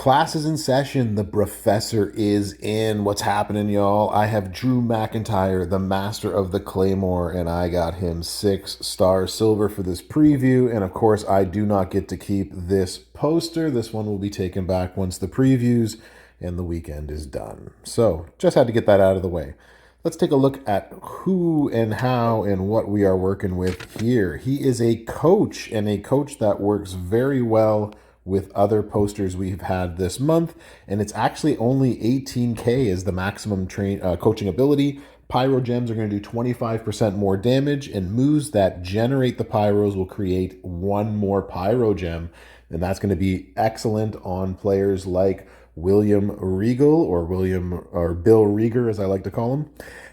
Class is in session. The Brofessor is in. What's happening, y'all? I have Drew McIntyre, the master of the Claymore, and I got him 6-star silver for this preview. And of course, I do not get to keep this poster. This one will be taken back once the previews and the weekend is done. So just had to get that out of the way. Let's take a look at who and how and what we are working with here. He is a coach, and a coach that works very well with other posters we've had this month, and it's actually only 18k is the maximum coaching ability. Pyro gems are going to do 25% more damage, and moves that generate the pyros will create one more pyro gem, and that's going to be excellent on players like William Regal or Bill Rieger, as I like to call him,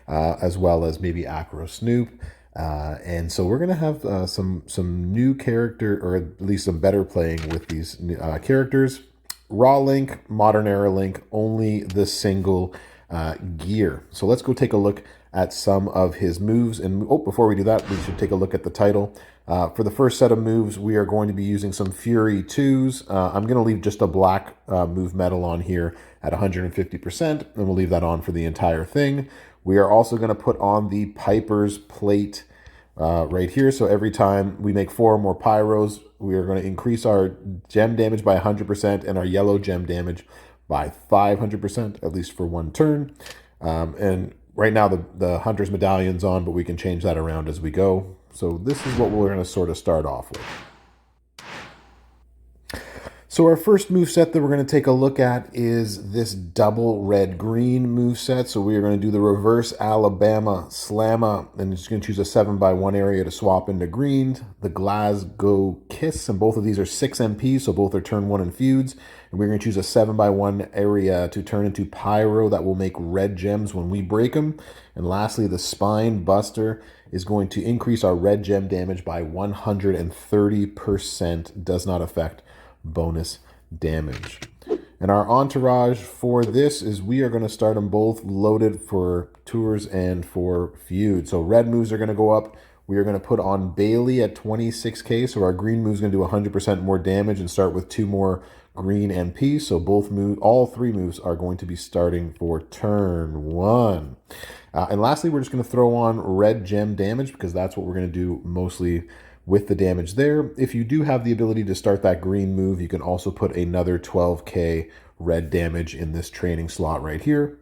as well as maybe Acro Snoop. And so we're going to have some new character, or at least some better playing with these characters. Raw Link, Modern Era Link, only the single gear. So let's go take a look at some of his moves. And before we do that, we should take a look at the title. For the first set of moves, we are going to be using some Fury 2s. I'm going to leave just a black move metal on here at 150%, and we'll leave that on for the entire thing. We are also going to put on the Piper's Plate right here. So every time we make 4 or more pyros, we are going to increase our gem damage by 100% and our yellow gem damage by 500%, at least for one turn. And right now the Hunter's Medallion's on, but we can change that around as we go. So this is what we're going to sort of start off with. So our first moveset that we're going to take a look at is this double red-green moveset. So we are going to do the reverse Alabama Slamma, and it's going to choose a 7x1 area to swap into green. The Glasgow Kiss, and both of these are 6 MP, so both are turn 1 and feuds. And we're going to choose a 7x1 area to turn into Pyro that will make red gems when we break them. And lastly, the Spine Buster is going to increase our red gem damage by 130%. Does not affect bonus damage. And our entourage for this is we are going to start them both loaded for tours and for feud. So red moves are going to go up. We are going to put on Bailey at 26k. So our green move is going to do 100% more damage and start with 2 more green MP. So all 3 moves are going to be starting for turn 1. And lastly, we're just going to throw on red gem damage because that's what we're going to do mostly with the damage there. If you do have the ability to start that green move, you can also put another 12k red damage in this training slot right here.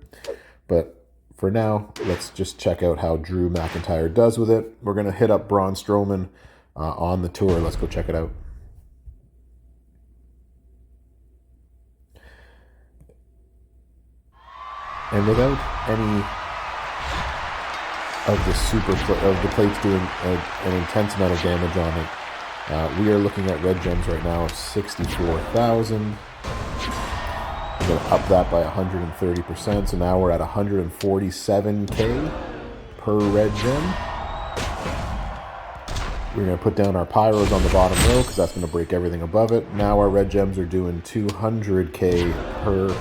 But for now, let's just check out how Drew McIntyre does with it. We're going to hit up Braun Strowman on the tour. Let's go check it out. And without any of the plates doing an intense amount of damage on it, we are looking at red gems right now of 64,000. We're going to up that by 130%, so now we're at 147k per red gem. We're going to put down our pyros on the bottom row because that's going to break everything above it. Now our red gems are doing 200k per.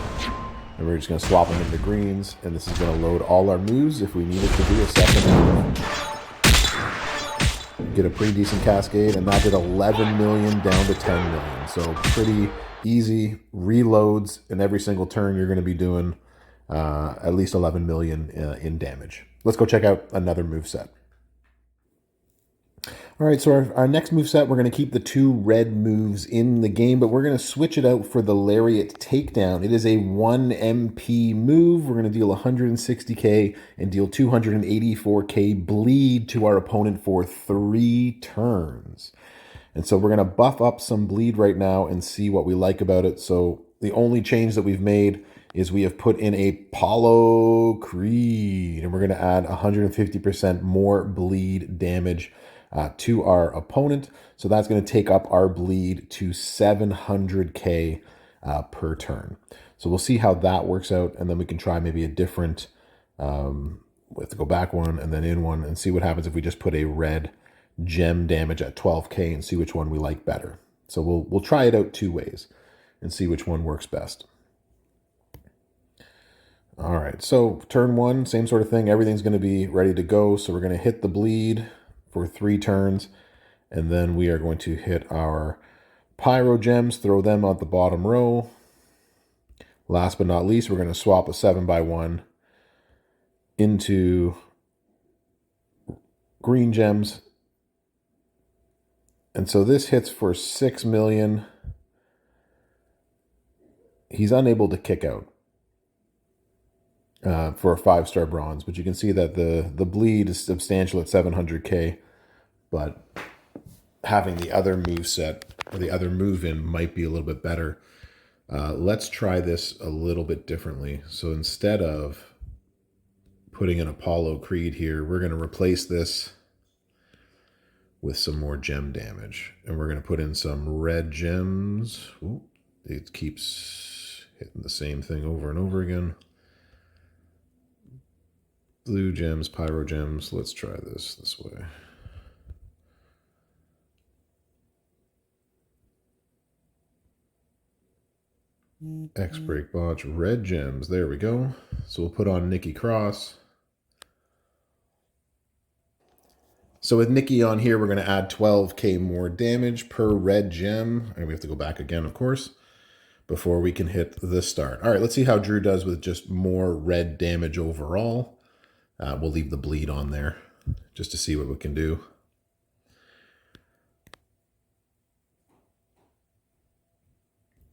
And we're just going to swap them into greens, and this is going to load all our moves if we needed to do a second move. Get a pretty decent cascade, and that did 11 million down to 10 million. So pretty easy reloads, and every single turn you're going to be doing at least 11 million in damage. Let's go check out another move set. All right, so our next moveset, we're going to keep the 2 red moves in the game, but we're going to switch it out for the Lariat Takedown. It is a 1 MP move. We're going to deal 160k and deal 284k bleed to our opponent for 3 turns. And so we're going to buff up some bleed right now and see what we like about it. So the only change that we've made is we have put in a Apollo Creed, and we're going to add 150% more bleed damage to our opponent. So that's going to take up our bleed to 700k per turn. So we'll see how that works out, and then we can try maybe a different, we have to go back one and then in one and see what happens if we just put a red gem damage at 12k and see which one we like better. So we'll try it out 2 ways and see which one works best. All right, so turn 1, same sort of thing. Everything's going to be ready to go. So we're going to hit the bleed for 3 turns, and then we are going to hit our pyro gems, throw them on the bottom row, Last but not least, we're going to swap a 7x1 into green gems. And so this hits for 6 million. He's unable to kick out for a 5-star bronze, but you can see that the bleed is substantial at 700K, but having the other move set or the other move in might be a little bit better. Let's try this a little bit differently. So instead of putting an Apollo Creed here, we're going to replace this with some more gem damage. And we're going to put in some red gems. Ooh, it keeps hitting the same thing over and over again. Blue gems, pyro gems. Let's try this way. X-Break Botch, red gems. There we go. So we'll put on Nikki Cross. So with Nikki on here, we're going to add 12k more damage per red gem. And we have to go back again, of course, before we can hit the start. All right, let's see how Drew does with just more red damage overall. We'll leave the bleed on there just to see what we can do.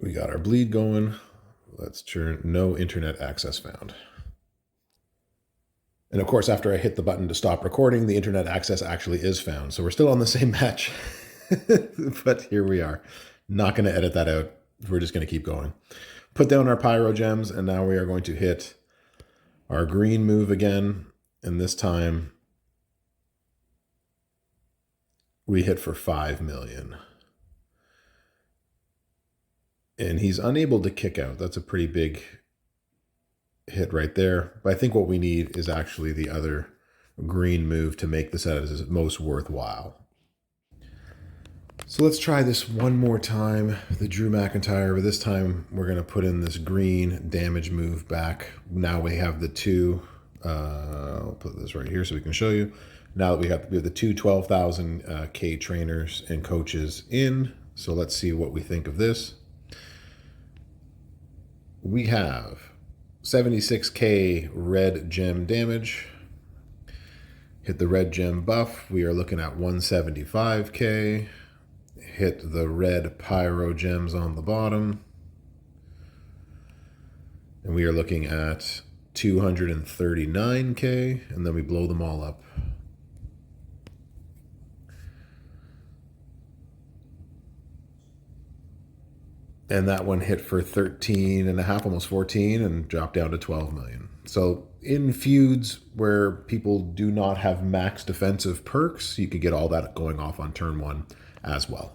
We got our bleed going. Let's turn no internet access found. And of course, after I hit the button to stop recording, the internet access actually is found. So we're still on the same match, but here we are. Not going to edit that out. We're just going to keep going. Put down our pyro gems, and now we are going to hit our green move again. And this time we hit for 5 million. And he's unable to kick out. That's a pretty big hit right there. But I think what we need is actually the other green move to make this as most worthwhile. So let's try this one more time, the Drew McIntyre, but this time we're going to put in this green damage move back. Now we have the two, I'll put this right here so we can show you. Now that we have the two 12,000 K trainers and coaches in. So let's see what we think of this. We have 76k red gem damage. Hit the red gem buff. We are looking at 175k. Hit the red pyro gems on the bottom. And we are looking at 239k. And then we blow them all up. And that one hit for 13.5, almost 14, and dropped down to 12 million. So in feuds where people do not have max defensive perks, you could get all that going off on turn 1 as well.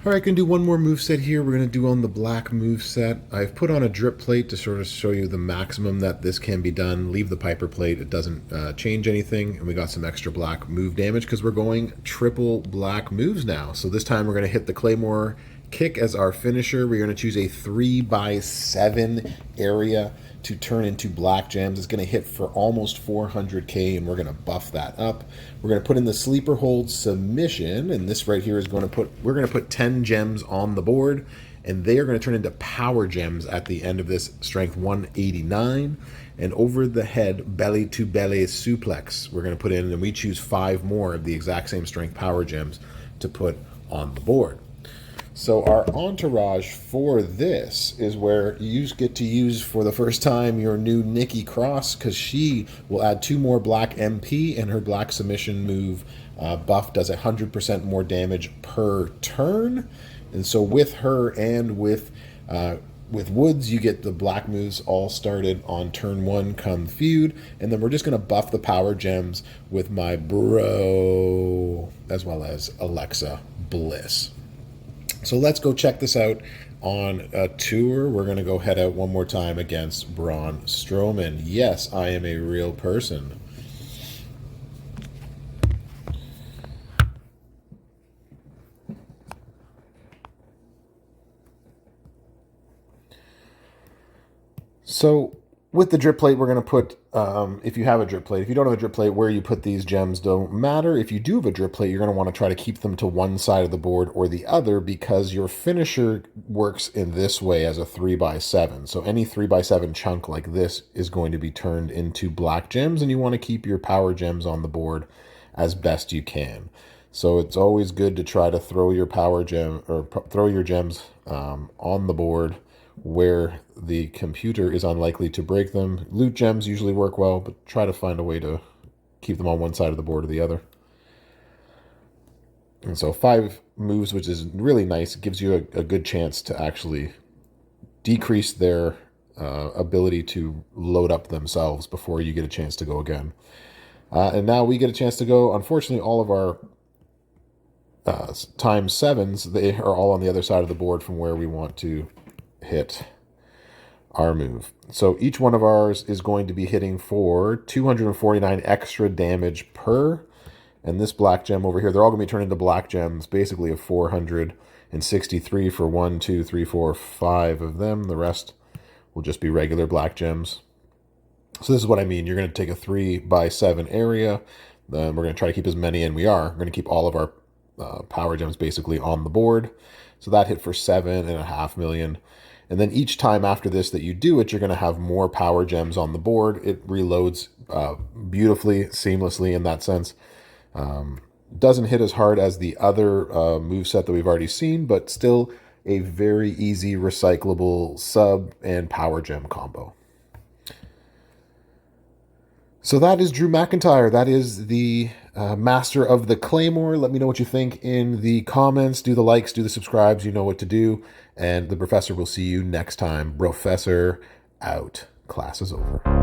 All right, going to do one more move set here. We're going to do on the black move set. I've put on a drip plate to sort of show you the maximum that this can be done. Leave the Piper plate. It doesn't change anything. And we got some extra black move damage because we're going triple black moves now. So this time we're going to hit the Claymore kick as our finisher. We're going to choose a 3x7 area to turn into black gems. It's going to hit for almost 400k, and we're going to buff that up. We're going to put in the sleeper hold submission, and this right here is going to put, we're going to put 10 gems on the board, and they are going to turn into power gems at the end of this strength 189. And over the head, belly to belly suplex, we're going to put in, and we choose 5 more of the exact same strength power gems to put on the board. So our entourage for this is where you get to use for the first time your new Nikki Cross, because she will add 2 more black MP, and her black submission move buff does 100% more damage per turn. And so with her and with Woods, you get the black moves all started on turn 1 come feud. And then we're just going to buff the power gems with my bro, as well as Alexa Bliss. So let's go check this out on a tour. We're going to go head out one more time against Braun Strowman. Yes, I am a real person. So With the drip plate, we're going to put, if you have a drip plate, if you don't have a drip plate, where you put these gems don't matter. If you do have a drip plate, you're going to want to try to keep them to one side of the board or the other, because your finisher works in this way as a 3x7. So any 3x7 chunk like this is going to be turned into black gems, and you want to keep your power gems on the board as best you can. So it's always good to try to throw your power gem, or throw your gems on the board where the computer is unlikely to break them. Loot gems usually work well, but try to find a way to keep them on one side of the board or the other. And so 5 moves, which is really nice, gives you a good chance to actually decrease their ability to load up themselves before you get a chance to go again. And now we get a chance to go. Unfortunately, all of our times 7s, they are all on the other side of the board from where we want to hit our move. So each one of ours is going to be hitting for 249 extra damage per. And this black gem over here, they're all going to be turned into black gems, basically of 463 for 1, 2, 3, 4, 5 of them. The rest will just be regular black gems. So this is what I mean. You're going to take a 3x7 area. We're going to try to keep as many, and we are. We're going to keep all of our power gems basically on the board. So that hit for 7.5 million. And then each time after this that you do it, you're going to have more power gems on the board. It reloads beautifully, seamlessly in that sense. Doesn't hit as hard as the other moveset that we've already seen, but still a very easy recyclable sub and power gem combo. So that is Drew McIntyre. That is the master of the Claymore. Let me know what you think in the comments. Do the likes, do the subscribes. You know what to do. And the Professor will see you next time. Brofessor out. Class is over.